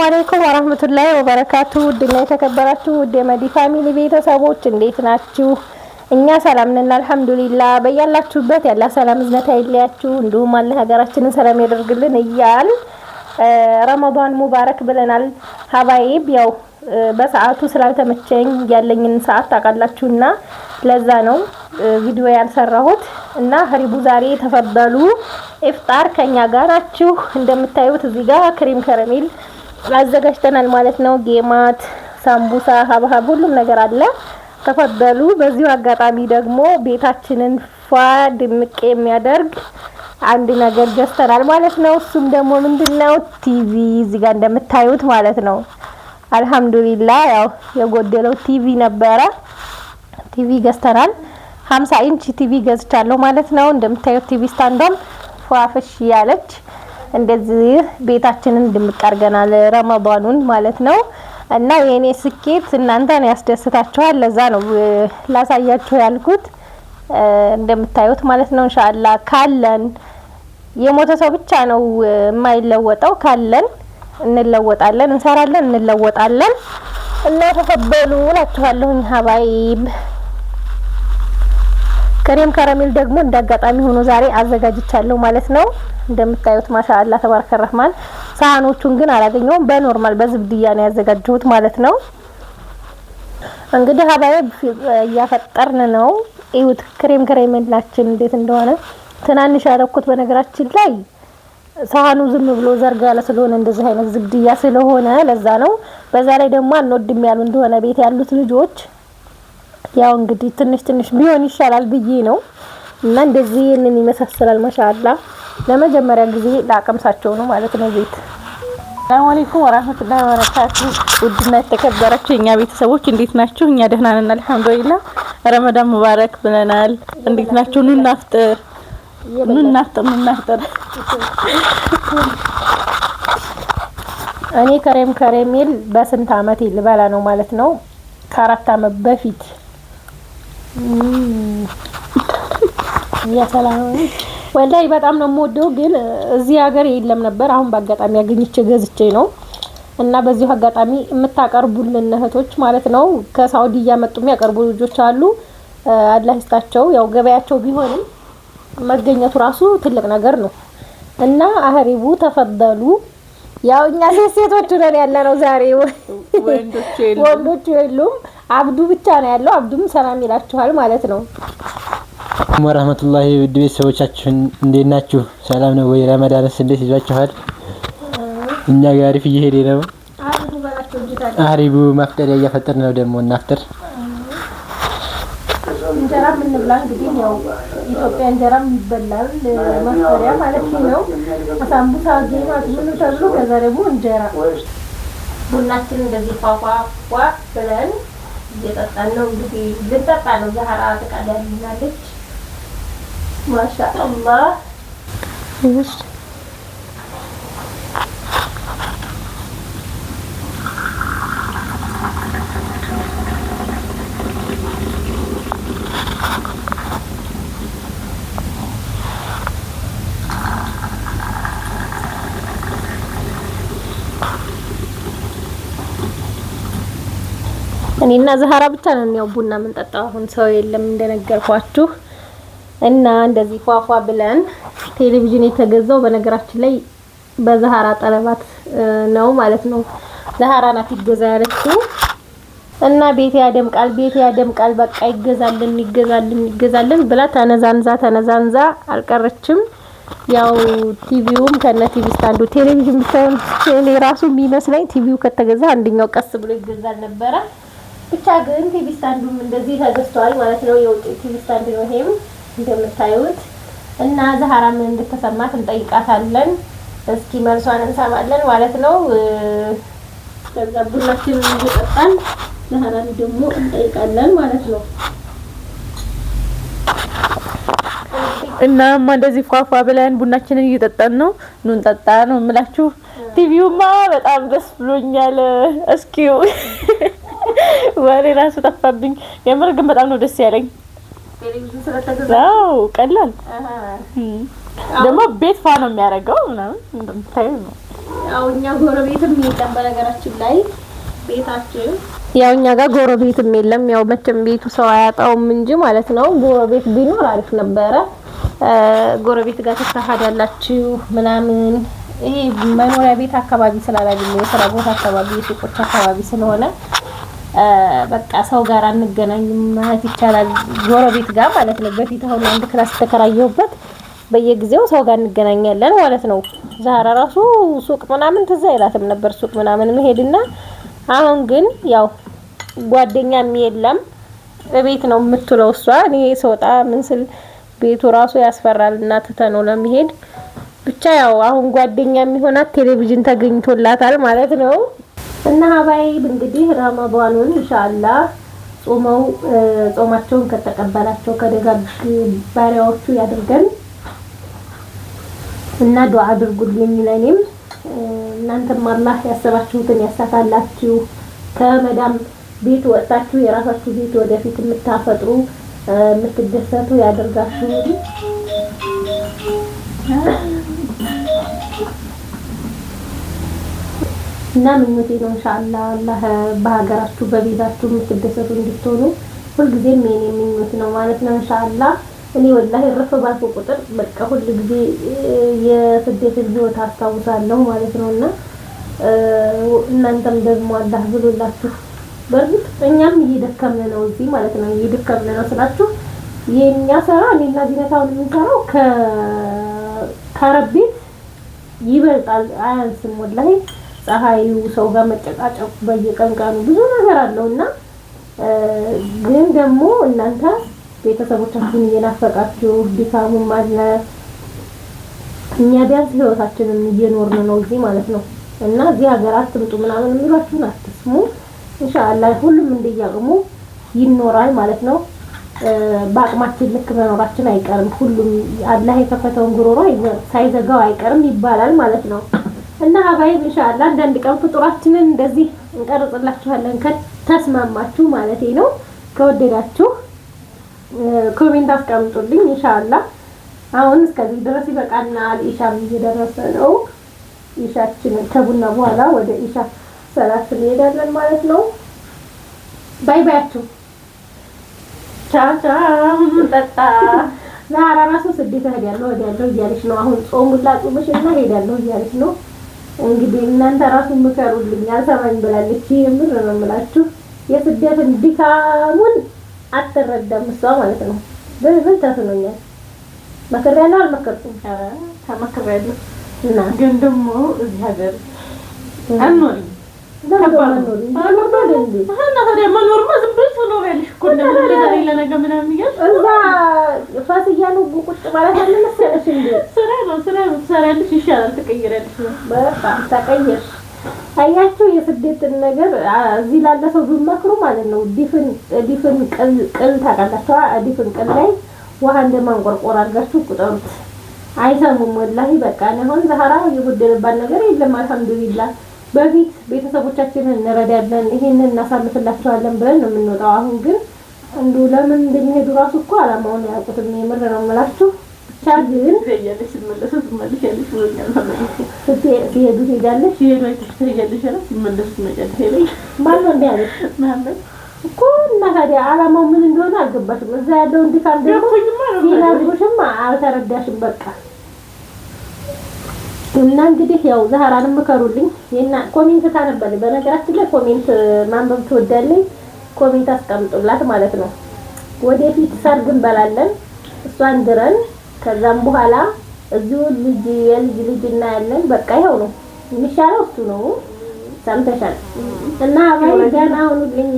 አለይኩም ወራህመቱላሂ ወበረካቱ። ውድና የተከበራችሁ ውድ የመዲ ፋሚሊ ቤተሰቦች እንዴት ናችሁ? እኛ ሰላም ነን አልሐምዱሊላህ። በያላችሁበት ያላ ሰላም እዝነት አይለያችሁ፣ እንዲሁም አላህ ሀገራችንን ሰላም ያደርግልን እያል ረመዳን ሙባረክ ብለናል። ሀባይብ ያው በሰዓቱ ስላልተመቸኝ ያለኝን ሰዓት ታውቃላችሁና ለዛ ነው ቪዲዮ ያልሰራሁት እና ሀሪቡ ዛሬ ተፈበሉ ኢፍጣር ከኛ ጋር ናችሁ። እንደምታዩት እዚህ ጋር ክሬም ከረሜል አዘጋጅተናል ማለት ነው። ጌማት፣ ሳምቡሳ፣ ሀብሀብ ሁሉም ነገር አለ። ተፈበሉ። በዚሁ አጋጣሚ ደግሞ ቤታችንን ፏ ድምቅ የሚያደርግ አንድ ነገር ገዝተናል ማለት ነው። እሱም ደግሞ ምንድነው? ቲቪ እዚህ ጋር እንደምታዩት ማለት ነው። አልሐምዱሊላህ ያው የጎደለው ቲቪ ነበረ። ቲቪ ገዝተናል። 50 ኢንች ቲቪ ገዝቻለሁ ማለት ነው። እንደምታዩት ቲቪ ስታንዷም ፏፍሽ ያለች እንደዚህ ቤታችንን ድምቅ አድርገናል ረመዳኑን ማለት ነው። እና የኔ ስኬት እናንተን ያስደስታችኋል። ለዛ ነው ላሳያችሁ ያልኩት። እንደምታዩት ማለት ነው። ኢንሻአላህ ካለን የሞተ ሰው ብቻ ነው የማይለወጠው። ካለን እንለወጣለን፣ እንሰራለን፣ እንለወጣለን። እና ተፈበሉ እላችኋለሁ ሀባይብ። ክሬም ከረሜል ደግሞ እንዳጋጣሚ ሆኖ ዛሬ አዘጋጅቻለሁ ማለት ነው። እንደምታዩት ማሻአላህ ተባረከ ረህማን። ሳህኖቹን ግን አላገኘውም። በኖርማል በዝብድያ ነው ያዘጋጀሁት ማለት ነው። እንግዲህ ሀባይብ እያፈጠርን ነው። እዩት ክሬም ከረሜላችን እንዴት እንደሆነ ትናንሽ ያደረኩት። በነገራችን ላይ ሳህኑ ዝም ብሎ ዘርጋ ያለ ስለሆነ እንደዚህ አይነት ዝብድያ ስለሆነ ለዛ ነው። በዛ ላይ ደግሞ አንወድም ያሉ እንደሆነ ቤት ያሉት ልጆች ያው እንግዲህ ትንሽ ቢሆን ይሻላል ብዬ ነው። እና እንደዚህ ይሄንን ይመሳሰላል ማሻአላህ። ለመጀመሪያ ጊዜ ላቀምሳቸው ነው ማለት ነው ቤት። ሰላም አለይኩም ወራህመቱላሂ ወበረካቱ። ውድና የተከበራችሁ የኛ ቤተሰቦች እንዴት ናችሁ? እኛ ደህና ነን አልሐምዱሊላህ። ረመዳን ሙባረክ ብለናል። እንዴት ናችሁ? ኑ እናፍጥር፣ ኑ እናፍጥር። እኔ ክሬም ከረሜል በስንት አመት ልበላ ነው ማለት ነው? ከ4 አመት በፊት ያሰላም ወላሂ በጣም ነው የምወደው፣ ግን እዚህ ሀገር የለም ነበር። አሁን በአጋጣሚ አግኝቼ ገዝቼ ነው። እና በዚሁ አጋጣሚ የምታቀርቡልን እህቶች ማለት ነው ከሳውዲ እያመጡ የሚያቀርቡ ልጆች አሉ። አላህ ይስጣቸው። ያው ገበያቸው ቢሆንም መገኘቱ ራሱ ትልቅ ነገር ነው። እና አህሪቡ ተፈደሉ። ያው እኛ ሴቶች ነን ያለነው ዛሬ፣ ወንዶች የሉም። አብዱ ብቻ ነው ያለው። አብዱም ሰላም ይላችኋል ማለት ነው። ወራህመቱላሂ ውድ ቤተሰቦቻችን እንዴት ናችሁ? ሰላም ነው ወይ? ረመዳንስ እንዴት ይዟችኋል? እኛ ጋር አሪፍ እየሄደ ነው። አሪቡ ማፍጠሪያ እያፈጠርን ነው። ደግሞ እናፍጥር። እንጀራ ምን ብላ እንግዲህ ያው ኢትዮጵያ እንጀራም ይበላል ማፍጠሪያ ማለት ነው። ሳምቡሳ ጌማት ምን ተብሎ ከዛ ደግሞ እንጀራ ቡናችን እንደዚህ ፏፏ ብለን እየጠጣን ነው። እንግዲህ ልንጠጣ ነው። ዛህራ ተቃዳልናለች ማሻአላህ። እኔና ዛህራ ብቻ ነን ያው ቡና የምንጠጣው። አሁን ሰው የለም እንደነገርኳችሁ። እና እንደዚህ ፏፏ ብለን ቴሌቪዥን የተገዛው በነገራችን ላይ በዛህራ ጠለባት ነው ማለት ነው። ዛህራ ናት ይገዛ ያለችው። እና ቤት ያደምቃል በቃ ይገዛልን ብላ ተነዛንዛ አልቀረችም። ያው ቲቪውም ከነ ቲቪ ስታንዱ ቴሌቪዥን ብቻውን ቴሌ ራሱ የሚመስለኝ ቲቪው ከተገዛ አንደኛው ቀስ ብሎ ይገዛል ነበረ። ብቻ ግን ቲቪ ስታንዱም እንደዚህ ተገዝቷል ማለት ነው። የውጭ ቲቪ ስታንድ ነው ይሄም እንደምታዩት። እና ዛህራ ምን እንደተሰማት እንጠይቃታለን። እስኪ መልሷን እንሰማለን ማለት ነው። ከዛ ቡናችንን እየጠጣን ዛህራን ደግሞ እንጠይቃለን ማለት ነው። እናማ እንደዚህ ፏፏ ብለን ቡናችንን እየጠጣን ነው። ኑ እንጠጣ ነው የምላችሁ። ቲቪውማ በጣም ደስ ብሎኛል። እስኪው ወሬ ራሱ ጠፋብኝ። የምር ግን በጣም ነው ደስ ያለኝ። ቴሌቪዥን ስለተገዛው ቀላል ደግሞ ቤት ፋ ነው የሚያደርገው ምናምን እንደምታዩ ነው። ያው እኛ ጎረቤትም የለም በነገራችን ላይ ቤታችን ያው እኛ ጋር ጎረቤትም የለም። ያው መቼም ቤቱ ሰው አያጣውም እንጂ ማለት ነው። ጎረቤት ቢኖር አሪፍ ነበረ። ጎረቤት ጋር ተሳሃዳላችሁ ምናምን። ይሄ መኖሪያ ቤት አካባቢ ስላላገኘ የስራ ቦታ አካባቢ የሱቆች አካባቢ ስለሆነ በቃ ሰው ጋር አንገናኝም ማለት ይቻላል። ጎረቤት ጋር ማለት ነው። በፊት አሁን አንድ ክላስ ተከራየሁበት በየጊዜው ሰው ጋር እንገናኛለን ማለት ነው። ዛሬ ራሱ ሱቅ ምናምን ትዝ አይላትም ነበር ሱቅ ምናምን መሄድና አሁን ግን ያው ጓደኛም የለም በቤት ነው የምትውለው እሷ። እኔ ስወጣ ምን ስል ቤቱ ራሱ ያስፈራልና ትተነው ለመሄድ ብቻ ያው አሁን ጓደኛ የሚሆናት ቴሌቪዥን ተገኝቶላታል ማለት ነው። እና ሀባይ እንግዲህ ረመዳኑን ኢንሻአላህ ጾማቸውን ከተቀበላቸው ከደጋግ ባሪያዎቹ ያድርገን እና ዱዓ አድርጉልኝ ለኔም እናንተም አላህ ያሰባችሁትን ያሳካላችሁ። ከመዳም ቤት ወጣችሁ የራሳችሁ ቤት ወደፊት የምታፈጥሩ የምትደሰቱ ያደርጋችሁ። እና ምኞቴ ነው ኢንሻአላህ አላህ በሀገራችሁ በቤታችሁ የምትደሰቱ እንድትሆኑ ሁልጊዜም የኔ ምኞት ነው ማለት ነው ኢንሻአላህ። እኔ ወላሂ ረፍ ባልኩ ቁጥር በቃ ሁሉ ጊዜ የስደትን ህይወት አስታውሳለሁ ማለት ነውና እናንተም ደግሞ አላህ ብሎላችሁ በርግጥ እኛም እየደከምን ነው እዚህ ማለት ነው። እየደከምን ነው ስላችሁ የኛ ስራ እኔና ዚነታውን የምንሰራው ከአረብ ቤት ይበልጣል አያንስም። ወላሂ ፀሐዩ ሰው ጋር መጨቃጨቁ በየቀንቃኑ ብዙ ነገር አለውና ግን ደግሞ እናንተ ቤተሰቦቻችሁን እየናፈቃችሁ ድካሙም አለ። እኛ ቢያንስ ህይወታችንን እየኖርን ነው እዚህ ማለት ነው። እና እዚህ ሀገር አትምጡ ምናምን የሚሏችሁን አትስሙ። ኢንሻአላህ ሁሉም እንደያቅሙ ይኖራል ማለት ነው። በአቅማችን ልክ መኖራችን አይቀርም። ሁሉም አላህ የከፈተውን ጉሮሮ ሳይዘጋው አይቀርም ይባላል ማለት ነው። እና ሀባይ ኢንሻአላህ አንዳንድ ቀን ፍጡራችንን እንደዚህ እንቀርጽላችኋለን ከተስማማችሁ ማለት ነው። ከወደዳችሁ ኮሜንት አስቀምጡልኝ ኢንሻአላህ። አሁን እስከዚህ ድረስ ይበቃናል። ኢሻም እየደረሰ ነው። ኢሻችንን ከቡና በኋላ ወደ ኢሻ ሰላት እንሄዳለን ማለት ነው። ባይ ባያችሁ ቻው ቻው። ጠጣ ዛሬ ራሱ ስደት ሄዳለሁ እያለች ነው። አሁን ጾሙን ላጾምሽና ሄዳለሁ እያለች ነው። እንግዲህ እናንተ ራሱ ምከሩልኝ አልሰማኝ ብላለች። የምር ነው የምላችሁ የስደትን ድካሙን አትረዳም እሷ ማለት ነው። በምን ተስኖኛል መከራያለሁ አልመከርኩም ተመከራያለሁ እና ግን ደግሞ እዚህ ሀገር አንኖር መኖርማ ዝም ብለሽ ትኖሪያለሽ እኮ እንደዛ ለነገ ምናምን እያልሽ እዛ ፋሲያ ነው ቁጭ ማለት አለ መሰለሽ እንዴ? ስራ ነው ትሰሪያለሽ፣ ይሻላል ትቀይሪያለሽ። በቃ ተቀየርሽ። አያችሁ የስደትን ነገር እዚህ ላለ ሰው ቢመክሩ ማለት ነው። ዲፍን ቅል ታውቃላችሁ? ዲፍን ቅል ላይ ውሃ እንደማንቆርቆር አድርጋችሁ ቁጠሩት። አይሰሙም ወላሂ። በቃ አሁን ዛህራ የጎደለባት ነገር የለም አልሐምዱሊላህ። በፊት ቤተሰቦቻችንን እንረዳለን ይሄንን እናሳልፍላቸዋለን ብለን ነው የምንወጣው። አሁን ግን እንዱ ለምን እንደሚሄዱ ራሱ እኮ አላማውን ያውቁትም። የምር ነው የምላችሁ። ብቻ ግን ትሄጃለሽ ሲመለሱ ትመለሻለሽ ወኛል ሲሄዱ ትሄጃለሽ ሲመለሱ ትመጫለሽ ሄደሽ ማነው እንዲያለሽ ማለት እኮ እና ታዲያ አላማው ምን እንደሆነ አልገባሽም። እዛ ያለው እንዲካም ደግሞ ሲናግሩሽም አልተረዳሽም በቃ። እና እንግዲህ ያው ዛህራንም ምከሩልኝ እና ኮሜንት ታነባለች። በነገራችን ላይ ኮሜንት ማንበብ ትወዳለች። ኮሜንት አስቀምጡላት ማለት ነው። ወደፊት ሰርግ እንበላለን እሷን ድረን ከዛም በኋላ እዚሁ የልጅ እናያለን። በቃ ይኸው ነው የሚሻለው እሱ ነው። ሰምተሻል? እና አባይ ደህና ሁኑልኝ።